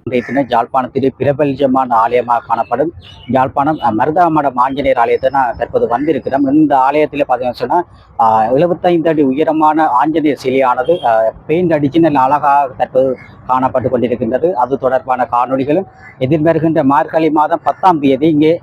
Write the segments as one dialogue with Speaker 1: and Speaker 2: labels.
Speaker 1: இன்றைய தினம் யாழ்ப்பாணத்திலே பிரபல்யமான ஆலயமாக காணப்படும் யாழ்ப்பாணம் மருதாமடம் ஆஞ்சநேயர் ஆலயத்தை நான் தற்போது வந்திருக்கிறோம். இந்த ஆலயத்தில் பார்த்தீங்கன்னு சொன்னால் 75 அடி உயரமான ஆஞ்சநேயர் சிலையானது பெயிண்ட் அடிச்சு நல்ல அழகாக தற்போது காணப்பட்டு கொண்டிருக்கின்றது. அது தொடர்பான காணொலிகளும் எதிர்வருகின்ற மார்கழி மாதம் 10ஆம் தேதி இங்கே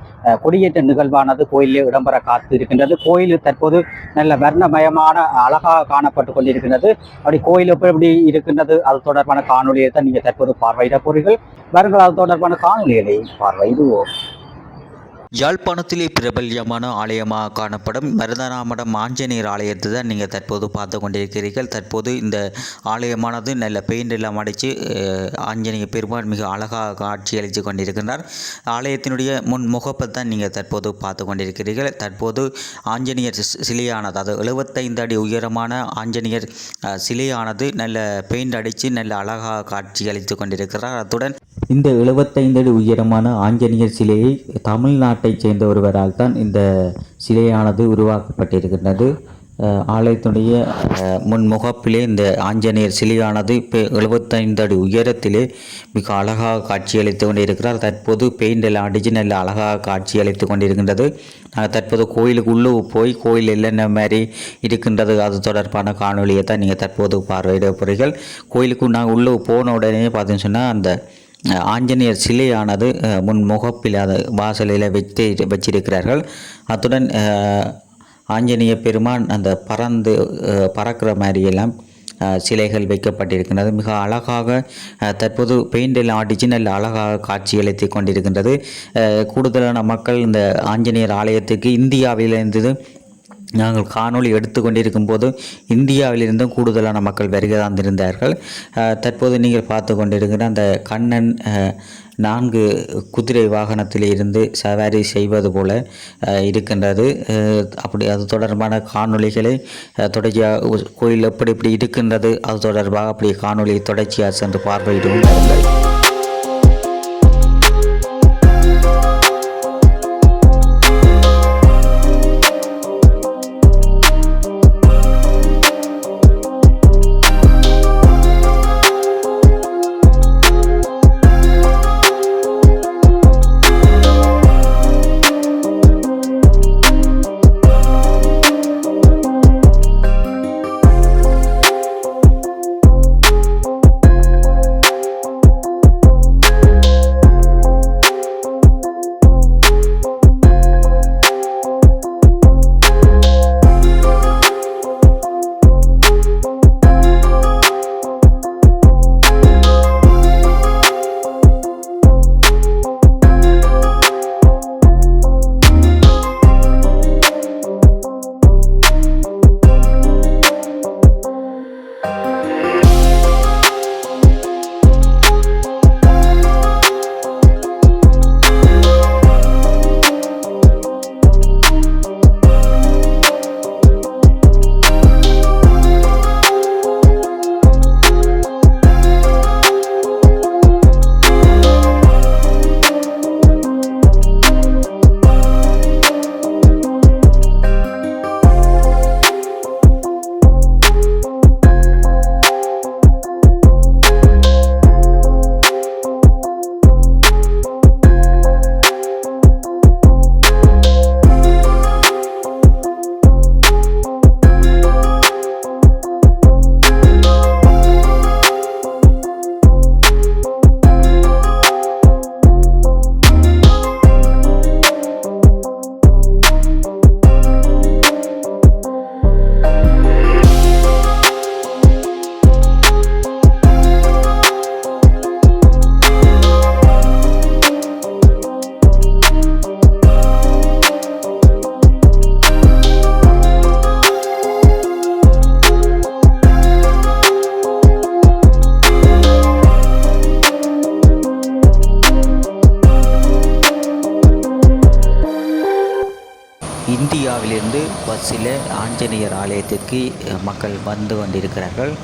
Speaker 1: கொடியேற்ற நிகழ்வானது கோயிலில் இடம்பெற காத்து இருக்கின்றது. கோயில் தற்போது நல்ல வர்ணமயமான அழகாக காணப்பட்டு கொண்டிருக்கின்றது. அப்படி கோயில் எப்படி இருக்கின்றது அது தொடர்பான காணொலியை தான் நீங்கள் தற்போது பார்வையிட போறீர்கள். வருங்கள், அது தொடர்பான காணொலிகளை பார்வையிடுவோம்.
Speaker 2: யாழ்ப்பாணத்திலே பிரபல்யமான ஆலயமாக காணப்படும் மருதநாமடம் ஆஞ்சநேயர் ஆலயத்தை தான் நீங்கள் தற்போது பார்த்து கொண்டிருக்கிறீர்கள். தற்போது இந்த ஆலயமானது நல்ல பெயிண்ட் எல்லாம் அடித்து ஆஞ்சநேய பெருமாள் மிக அழகாக காட்சியளித்து கொண்டிருக்கின்றார். ஆலயத்தினுடைய முன் முகப்பை தான் நீங்கள் தற்போது பார்த்து கொண்டிருக்கிறீர்கள். தற்போது ஆஞ்சநேயர் சிலையானது, அது 75 அடி உயரமான ஆஞ்சநேயர் சிலையானது நல்ல பெயிண்ட் அடித்து நல்ல அழகாக காட்சியளித்து கொண்டிருக்கிறார். அத்துடன் இந்த 75 அடி உயரமான ஆஞ்சநேயர் சிலையை தமிழ்நாட்டைச் சேர்ந்த ஒருவரால் தான் இந்த சிலையானது உருவாக்கப்பட்டிருக்கின்றது. ஆலயத்துடைய முன்முகப்பிலே இந்த ஆஞ்சநேயர் சிலையானது இப்போ 75 அடி உயரத்திலே மிக அழகாக காட்சியளித்து கொண்டிருக்கிறார். தற்போது பெயிண்ட் எல்லாம் அடித்து நல்ல அழகாக காட்சியளித்து கொண்டிருக்கின்றது. தற்போது கோயிலுக்கு உள்ளே போய் கோயில் என்னென்ன மாதிரி இருக்கின்றது அது தொடர்பான காணொலியை தான் நீங்கள் தற்போது பார்வையிட போகிறீர்கள். கோயிலுக்கு நாங்கள் உள்ளே போன உடனே பார்த்தீங்கன்னு சொன்னால் அந்த ஆஞ்சநேயர் சிலையானது முன் முகப்பில் அது வாசலில் வச்சிருக்கிறார்கள். அத்துடன் ஆஞ்சநேய பெருமான் அந்த பறக்கிற மாதிரியெல்லாம் சிலைகள் வைக்கப்பட்டிருக்கின்றது. மிக அழகாக தற்போது பெயிண்டில் அடித்து நல்ல அழகாக காட்சியளித்து கொண்டிருக்கின்றது. கூடுதலான மக்கள் இந்த ஆஞ்சநேயர் ஆலயத்துக்கு இந்தியாவிலிருந்து நாங்கள் காணொளி எடுத்து கொண்டிருக்கும் போது இந்தியாவிலிருந்தும் கூடுதலான மக்கள் வருகை தந்திருந்தார்கள். தற்போது நீங்கள் பார்த்து கொண்டிருக்கிற அந்த கண்ணன் 4 குதிரை வாகனத்தில் இருந்து சவாரி செய்வது போல இருக்கின்றது. அப்படி அது தொடர்பான காணொளிகளை தொடர்ச்சியாக கோயில் எப்படி இருக்கின்றது அது தொடர்பாக அப்படி காணொலியை தொடர்ச்சியாக சென்று பார்வையிடுவோம். இந்தியாவிலிருந்து பஸ்ஸில் ஆஞ்சநேயர் ஆலயத்திற்கு மக்கள் வந்து கொண்டிருக்கிறார்கள்.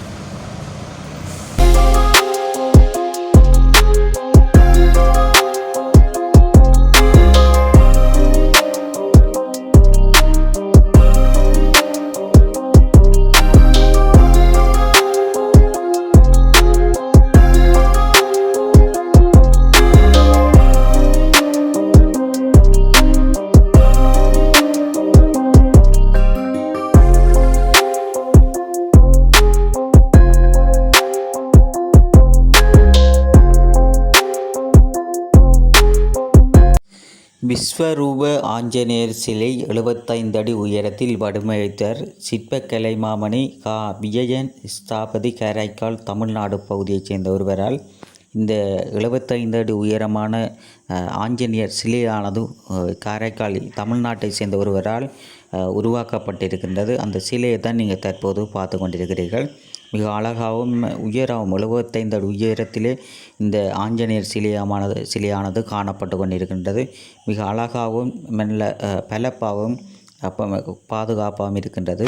Speaker 2: விஸ்வரூப ஆஞ்சநேயர் சிலை 75 அடி உயரத்தில் வடிவமைத்தார் சிற்பக்கலை மாமணி கா. விஜயன் ஸ்தாபதி காரைக்கால் தமிழ்நாடு பகுதியைச் சேர்ந்த ஒருவரால் இந்த 75 அடி உயரமான ஆஞ்சநேயர் சிலையானது காரைக்கால் தமிழ்நாட்டை சேர்ந்த ஒருவரால் உருவாக்கப்பட்டிருக்கின்றது. அந்த சிலையை தான் நீங்கள் தற்போது பார்த்து கொண்டிருக்கிறீர்கள். மிக அழகாகவும் உயரவும் 75 அடி உயரத்திலே இந்த ஆஞ்சநேயர் சிலையானது காணப்பட்டு கொண்டிருக்கின்றது. மிக அழகாகவும் மெல்ல பலப்பாகவும் பாதுகாப்பாகவும் இருக்கின்றது.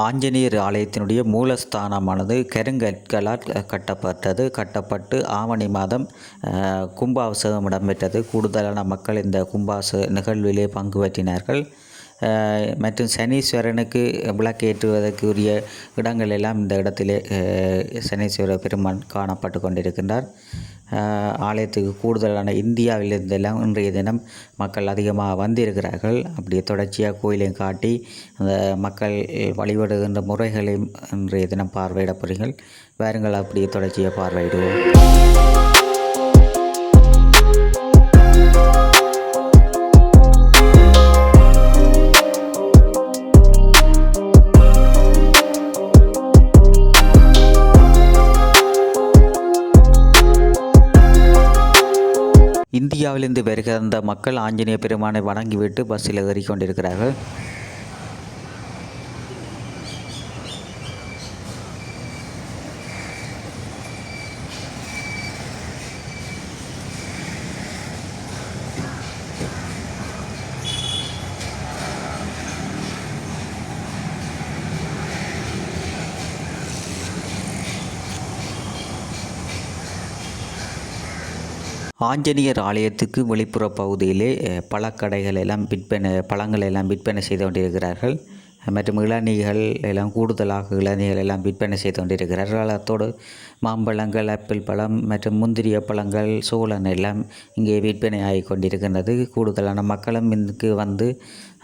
Speaker 2: ஆஞ்சநேயர் ஆலயத்தினுடைய மூலஸ்தானமானது கருங்கற்களால் கட்டப்பட்டு ஆவணி மாதம் கும்பாபிஷேகம் இடம்பெற்றது. கூடுதலான மக்கள் இந்த கும்பாபிஷேக நிகழ்விலே பங்கு பற்றினார்கள். மற்றும் சனீஸ்வரனுக்கு விளக்கேற்றுவதற்குரிய இடங்கள் எல்லாம் இந்த இடத்திலே சனீஸ்வர பெருமான் காணப்பட்டு கொண்டிருக்கின்றார். ஆலயத்துக்கு கூடுதலான இந்தியாவிலிருந்தெல்லாம் இன்றைய தினம் மக்கள் அதிகமாக வந்திருக்கிறார்கள். அப்படியே தொடர்ச்சியாக கோயிலையும் காட்டி அந்த மக்கள் வழிபடுகின்ற முறைகளையும் இன்றைய தினம் பார்வையிட போகிறீர்கள். வாருங்கள், அப்படியே தொடர்ச்சியாக பார்வையிடுவோம். இந்தியாவிலிருந்து வருகிற அந்த மக்கள் ஆஞ்சநேய பெருமானை வணங்கிவிட்டு பஸ்ஸில் ஏறிக்கொண்டிருக்கிறார்கள். ஆஞ்சநேயர் ஆலயத்துக்கு வெளிப்புற பகுதியிலே பழக்கடைகள் எல்லாம் பழங்கள் எல்லாம் விற்பனை செய்து கொண்டிருக்கிறார்கள். மற்றும் இளநீர்கள் எல்லாம் கூடுதலாக இளநீர்கள் எல்லாம் விற்பனை செய்து கொண்டிருக்கிறார்கள். அத்தோடு மாம்பழங்கள், ஆப்பிள் பழம் மற்றும் முந்திரிய பழங்கள், சோளன் எல்லாம் இங்கே விற்பனை ஆகி கொண்டிருக்கின்றது. கூடுதலான மக்களும் இங்கு வந்து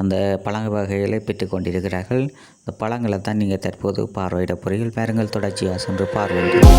Speaker 2: அந்த பழ வகைகளை பெற்று கொண்டிருக்கிறார்கள். அந்த பழங்களை தான் நீங்கள் தற்போது பார்வையிட போகிறீர்கள். பாருங்கள், தொடர்ச்சியாக சென்று பார்வையிடுங்கள்.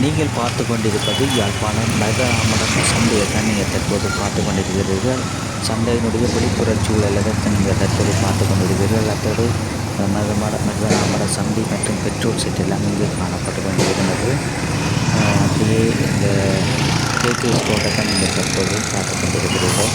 Speaker 2: நீங்கள் பார்த்து கொண்டிருப்பது யாழ்ப்பாணம் மருதநாமடம் சந்தையை தான் நீங்கள் தற்போது பார்த்து கொண்டிருக்கிறீர்கள். சந்தையினுடைய வெளிப்புற சூழலை தான் நீங்கள் தற்போது பார்த்து கொண்டிருக்கிறீர்கள். அத்தோடு மருதநாமட சந்தை மற்றும் பெட்ரோல் செட் எல்லாம் இங்கே காணப்பட்டு கொண்டிருக்கிறது. அப்படியே இந்த கேக்கு ஸ்டோரை தான் நீங்கள் தற்போது பார்த்து கொண்டிருக்கிறீர்கள்.